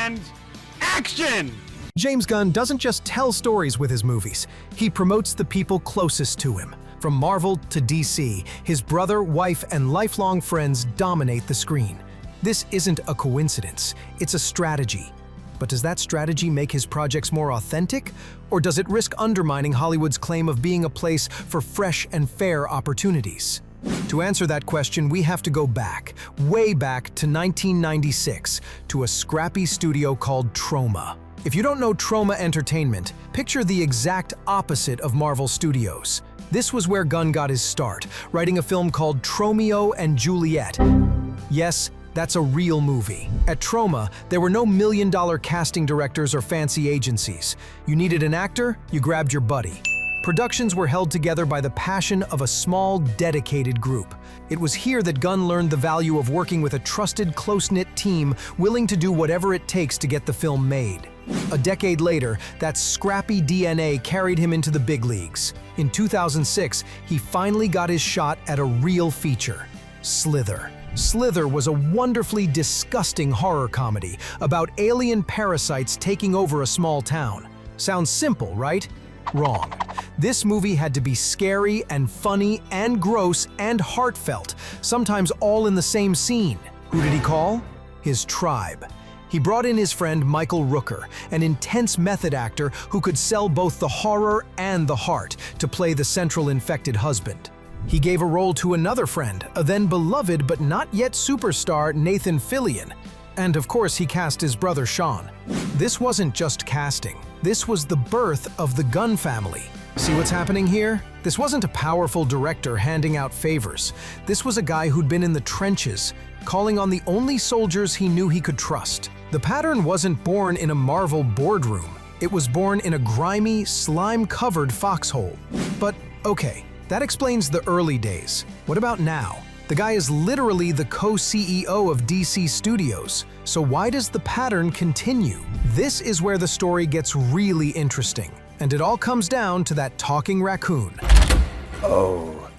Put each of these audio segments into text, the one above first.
And action! James Gunn doesn't just tell stories with his movies, he promotes the people closest to him. From Marvel to DC, his brother, wife, and lifelong friends dominate the screen. This isn't a coincidence, it's a strategy. But does that strategy make his projects more authentic? Or does it risk undermining Hollywood's claim of being a place for fresh and fair opportunities? To answer that question, we have to go back, way back to 1996, to a scrappy studio called Troma. If you don't know Troma Entertainment, picture the exact opposite of Marvel Studios. This was where Gunn got his start, writing a film called Tromeo and Juliet. Yes, that's a real movie. At Troma, there were no million-dollar casting directors or fancy agencies. You needed an actor, you grabbed your buddy. Productions were held together by the passion of a small, dedicated group. It was here that Gunn learned the value of working with a trusted, close-knit team willing to do whatever it takes to get the film made. A decade later, that scrappy DNA carried him into the big leagues. In 2006, he finally got his shot at a real feature, Slither. Slither was a wonderfully disgusting horror comedy about alien parasites taking over a small town. Sounds simple, right? Wrong. This movie had to be scary and funny and gross and heartfelt, sometimes all in the same scene. Who did he call? His tribe. He brought in his friend Michael Rooker, an intense method actor who could sell both the horror and the heart, to play the central infected husband. He gave a role to another friend, a then beloved but not yet superstar Nathan Fillion. And of course, he cast his brother Sean. This wasn't just casting. This was the birth of the Gunn family. See what's happening here? This wasn't a powerful director handing out favors. This was a guy who'd been in the trenches, calling on the only soldiers he knew he could trust. The pattern wasn't born in a Marvel boardroom. It was born in a grimy, slime-covered foxhole. But okay, that explains the early days. What about now? The guy is literally the co-CEO of DC Studios. So why does the pattern continue? This is where the story gets really interesting. And it all comes down to that talking raccoon. Oh,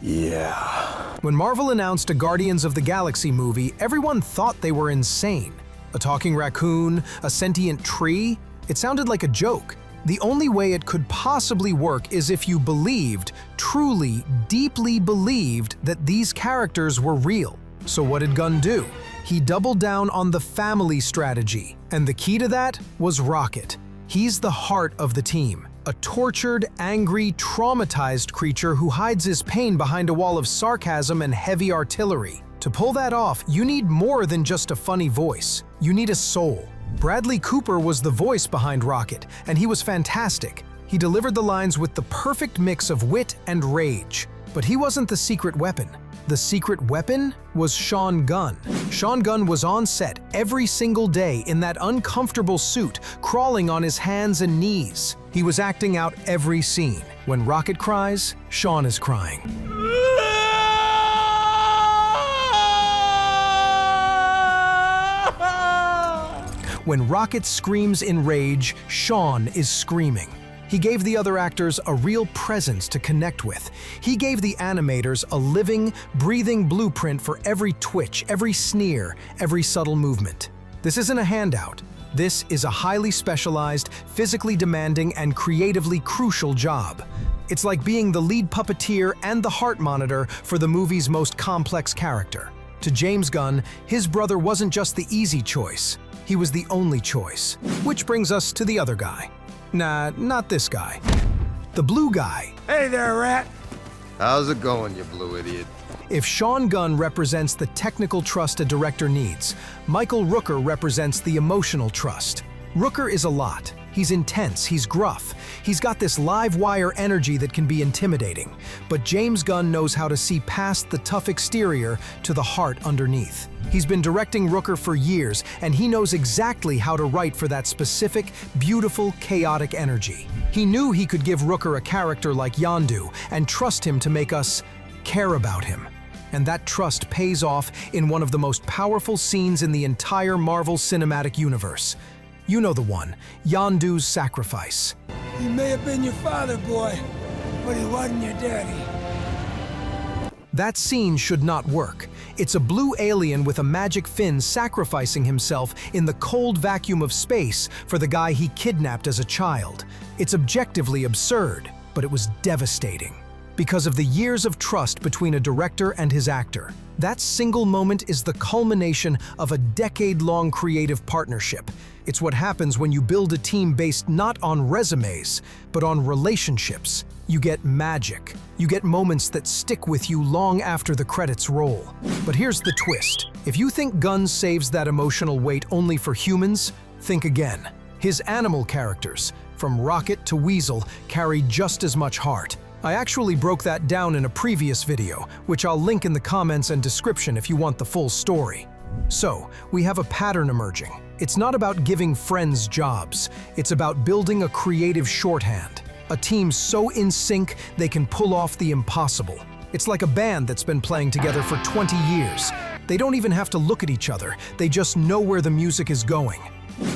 yeah. When Marvel announced a Guardians of the Galaxy movie, everyone thought they were insane. A talking raccoon, a sentient tree? It sounded like a joke. The only way it could possibly work is if you believed, truly, deeply believed, that these characters were real. So what did Gunn do? He doubled down on the family strategy, and the key to that was Rocket. He's the heart of the team, a tortured, angry, traumatized creature who hides his pain behind a wall of sarcasm and heavy artillery. To pull that off, you need more than just a funny voice. You need a soul. Bradley Cooper was the voice behind Rocket, and he was fantastic. He delivered the lines with the perfect mix of wit and rage. But he wasn't the secret weapon. The secret weapon was Sean Gunn. Sean Gunn was on set every single day in that uncomfortable suit, crawling on his hands and knees. He was acting out every scene. When Rocket cries, Sean is crying. When Rocket screams in rage, Sean is screaming. He gave the other actors a real presence to connect with. He gave the animators a living, breathing blueprint for every twitch, every sneer, every subtle movement. This isn't a handout. This is a highly specialized, physically demanding, and creatively crucial job. It's like being the lead puppeteer and the heart monitor for the movie's most complex character. To James Gunn, his brother wasn't just the easy choice. He was the only choice. Which brings us to the other guy. Nah, not this guy. The blue guy. Hey there, rat. How's it going, you blue idiot? If Sean Gunn represents the technical trust a director needs, Michael Rooker represents the emotional trust. Rooker is a lot. He's intense, he's gruff. He's got this live wire energy that can be intimidating. But James Gunn knows how to see past the tough exterior to the heart underneath. He's been directing Rooker for years, and he knows exactly how to write for that specific, beautiful, chaotic energy. He knew he could give Rooker a character like Yondu and trust him to make us care about him. And that trust pays off in one of the most powerful scenes in the entire Marvel Cinematic Universe. You know the one, Yondu's sacrifice. He may have been your father, boy, but he wasn't your daddy. That scene should not work. It's a blue alien with a magic fin sacrificing himself in the cold vacuum of space for the guy he kidnapped as a child. It's objectively absurd, but it was devastating. Because of the years of trust between a director and his actor. That single moment is the culmination of a decade-long creative partnership. It's what happens when you build a team based not on resumes, but on relationships. You get magic. You get moments that stick with you long after the credits roll. But here's the twist. If you think Gunn saves that emotional weight only for humans, think again. His animal characters, from Rocket to Weasel, carry just as much heart. I actually broke that down in a previous video, which I'll link in the comments and description if you want the full story. So, we have a pattern emerging. It's not about giving friends jobs. It's about building a creative shorthand. A team so in sync they can pull off the impossible. It's like a band that's been playing together for 20 years. They don't even have to look at each other. They just know where the music is going.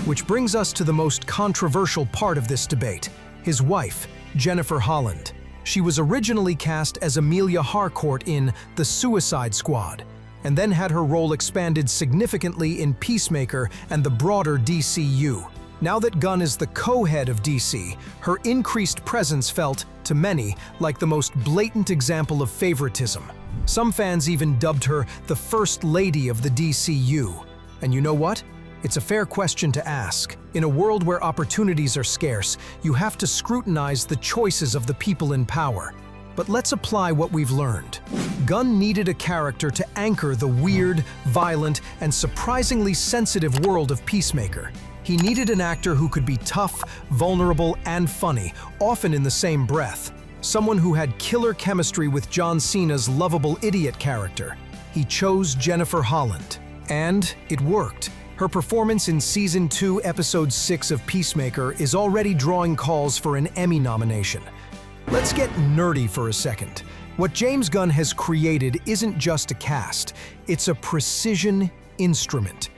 Which brings us to the most controversial part of this debate. His wife, Jennifer Holland. She was originally cast as Amelia Harcourt in The Suicide Squad, and then had her role expanded significantly in Peacemaker and the broader DCU. Now that Gunn is the co-head of DC, her increased presence felt, to many, like the most blatant example of favoritism. Some fans even dubbed her the First Lady of the DCU. And you know what? It's a fair question to ask. In a world where opportunities are scarce, you have to scrutinize the choices of the people in power. But let's apply what we've learned. Gunn needed a character to anchor the weird, violent, and surprisingly sensitive world of Peacemaker. He needed an actor who could be tough, vulnerable, and funny, often in the same breath. Someone who had killer chemistry with John Cena's lovable idiot character. He chose Jennifer Holland. And it worked. Her performance in Season 2, Episode 6 of Peacemaker is already drawing calls for an Emmy nomination. Let's get nerdy for a second. What James Gunn has created isn't just a cast, it's a precision instrument.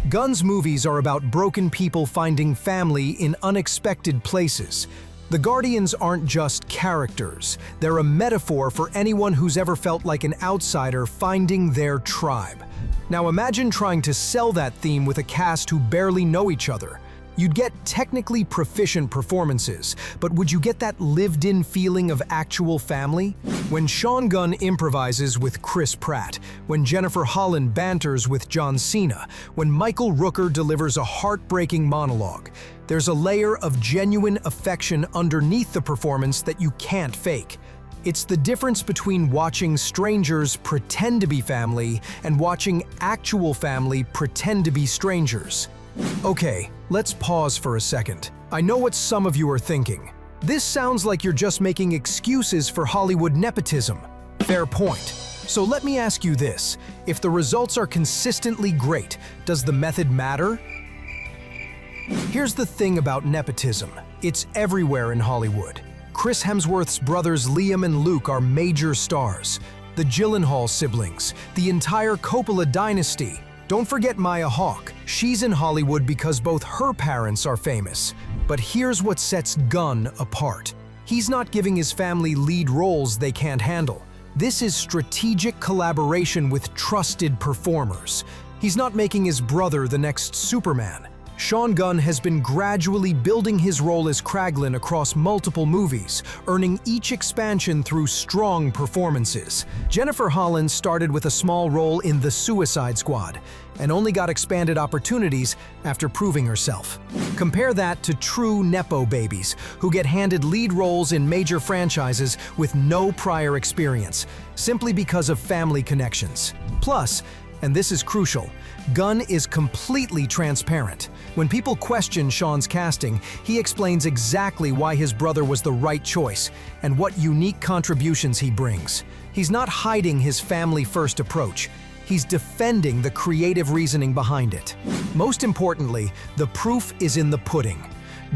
Gunn's movies are about broken people finding family in unexpected places. The Guardians aren't just characters, they're a metaphor for anyone who's ever felt like an outsider finding their tribe. Now imagine trying to sell that theme with a cast who barely know each other. You'd get technically proficient performances, but would you get that lived-in feeling of actual family? When Sean Gunn improvises with Chris Pratt, when Jennifer Holland banters with John Cena, when Michael Rooker delivers a heartbreaking monologue, there's a layer of genuine affection underneath the performance that you can't fake. It's the difference between watching strangers pretend to be family and watching actual family pretend to be strangers. Okay, let's pause for a second. I know what some of you are thinking. This sounds like you're just making excuses for Hollywood nepotism. Fair point. So let me ask you this. If the results are consistently great, does the method matter? Here's the thing about nepotism. It's everywhere in Hollywood. Chris Hemsworth's brothers Liam and Luke are major stars. The Gyllenhaal siblings, the entire Coppola dynasty. Don't forget Maya Hawke. She's in Hollywood because both her parents are famous. But here's what sets Gunn apart. He's not giving his family lead roles they can't handle. This is strategic collaboration with trusted performers. He's not making his brother the next Superman. Sean Gunn has been gradually building his role as Kraglin across multiple movies, earning each expansion through strong performances. Jennifer Holland started with a small role in The Suicide Squad, and only got expanded opportunities after proving herself. Compare that to true Nepo babies, who get handed lead roles in major franchises with no prior experience, simply because of family connections. Plus, and this is crucial, Gunn is completely transparent. When people question Sean's casting, he explains exactly why his brother was the right choice and what unique contributions he brings. He's not hiding his family-first approach. He's defending the creative reasoning behind it. Most importantly, the proof is in the pudding.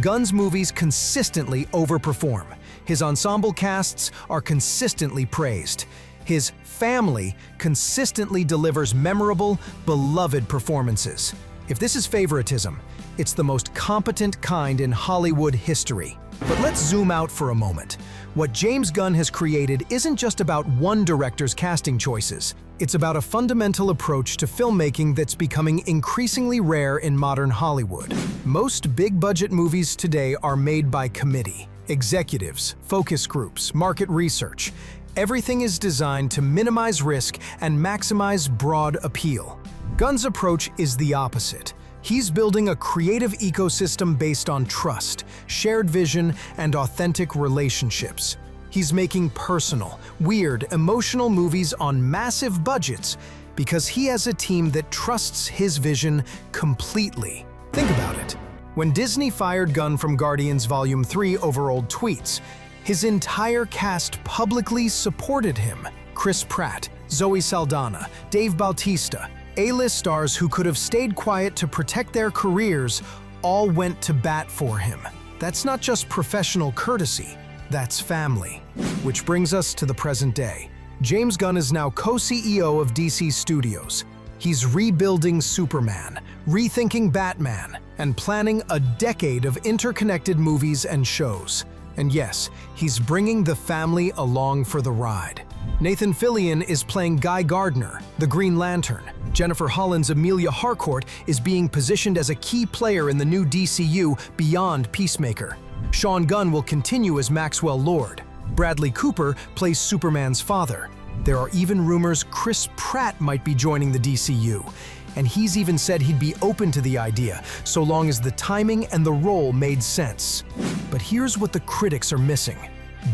Gunn's movies consistently overperform. His ensemble casts are consistently praised. His family consistently delivers memorable, beloved performances. If this is favoritism, it's the most competent kind in Hollywood history. But let's zoom out for a moment. What James Gunn has created isn't just about one director's casting choices. It's about a fundamental approach to filmmaking that's becoming increasingly rare in modern Hollywood. Most big-budget movies today are made by committee, executives, focus groups, market research. Everything is designed to minimize risk and maximize broad appeal. Gunn's approach is the opposite. He's building a creative ecosystem based on trust, shared vision, and authentic relationships. He's making personal, weird, emotional movies on massive budgets because he has a team that trusts his vision completely. Think about it. When Disney fired Gunn from Guardians Volume 3 over old tweets, his entire cast publicly supported him. Chris Pratt, Zoe Saldana, Dave Bautista, A-list stars who could have stayed quiet to protect their careers all went to bat for him. That's not just professional courtesy, that's family. Which brings us to the present day. James Gunn is now co-CEO of DC Studios. He's rebuilding Superman, rethinking Batman, and planning a decade of interconnected movies and shows. And yes, he's bringing the family along for the ride. Nathan Fillion is playing Guy Gardner, the Green Lantern. Jennifer Holland's Amelia Harcourt is being positioned as a key player in the new DCU beyond Peacemaker. Sean Gunn will continue as Maxwell Lord. Bradley Cooper plays Superman's father. There are even rumors Chris Pratt might be joining the DCU, and he's even said he'd be open to the idea, so long as the timing and the role made sense. But here's what the critics are missing.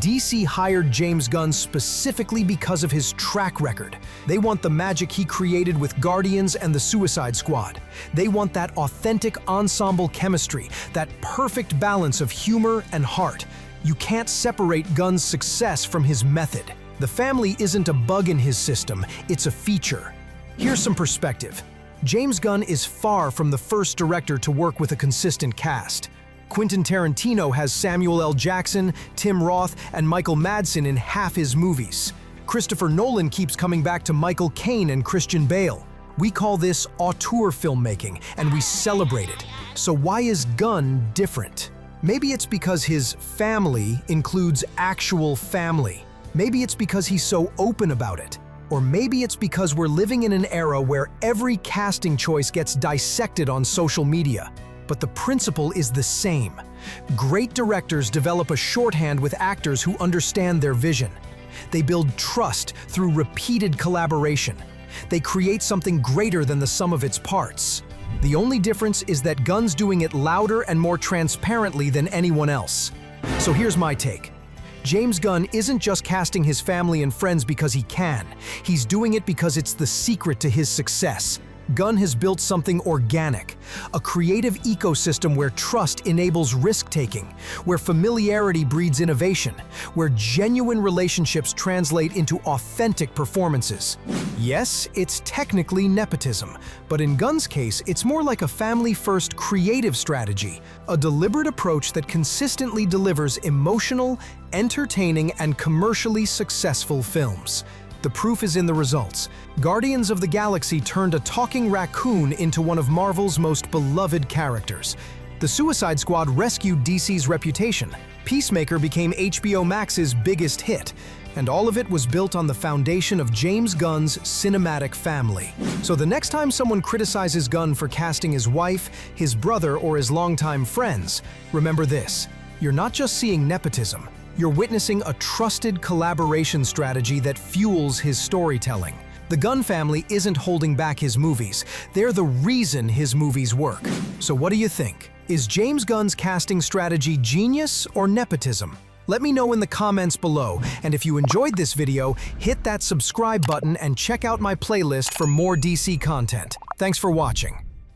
DC hired James Gunn specifically because of his track record. They want the magic he created with Guardians and the Suicide Squad. They want that authentic ensemble chemistry, that perfect balance of humor and heart. You can't separate Gunn's success from his method. The family isn't a bug in his system, it's a feature. Here's some perspective. James Gunn is far from the first director to work with a consistent cast. Quentin Tarantino has Samuel L. Jackson, Tim Roth, and Michael Madsen in half his movies. Christopher Nolan keeps coming back to Michael Caine and Christian Bale. We call this auteur filmmaking, and we celebrate it. So why is Gunn different? Maybe it's because his family includes actual family. Maybe it's because he's so open about it. Or maybe it's because we're living in an era where every casting choice gets dissected on social media. But the principle is the same. Great directors develop a shorthand with actors who understand their vision. They build trust through repeated collaboration. They create something greater than the sum of its parts. The only difference is that Gunn's doing it louder and more transparently than anyone else. So here's my take. James Gunn isn't just casting his family and friends because he can. He's doing it because it's the secret to his success. Gunn has built something organic, a creative ecosystem where trust enables risk-taking, where familiarity breeds innovation, where genuine relationships translate into authentic performances. Yes, it's technically nepotism, but in Gunn's case, it's more like a family-first creative strategy, a deliberate approach that consistently delivers emotional, entertaining, and commercially successful films. The proof is in the results. Guardians of the Galaxy turned a talking raccoon into one of Marvel's most beloved characters. The Suicide Squad rescued DC's reputation. Peacemaker became HBO Max's biggest hit. And all of it was built on the foundation of James Gunn's cinematic family. So the next time someone criticizes Gunn for casting his wife, his brother, or his longtime friends, remember this: you're not just seeing nepotism. You're witnessing a trusted collaboration strategy that fuels his storytelling. The Gunn family isn't holding back his movies. They're the reason his movies work. So what do you think? Is James Gunn's casting strategy genius or nepotism? Let me know in the comments below, and if you enjoyed this video, hit that subscribe button and check out my playlist for more DC content. Thanks for watching.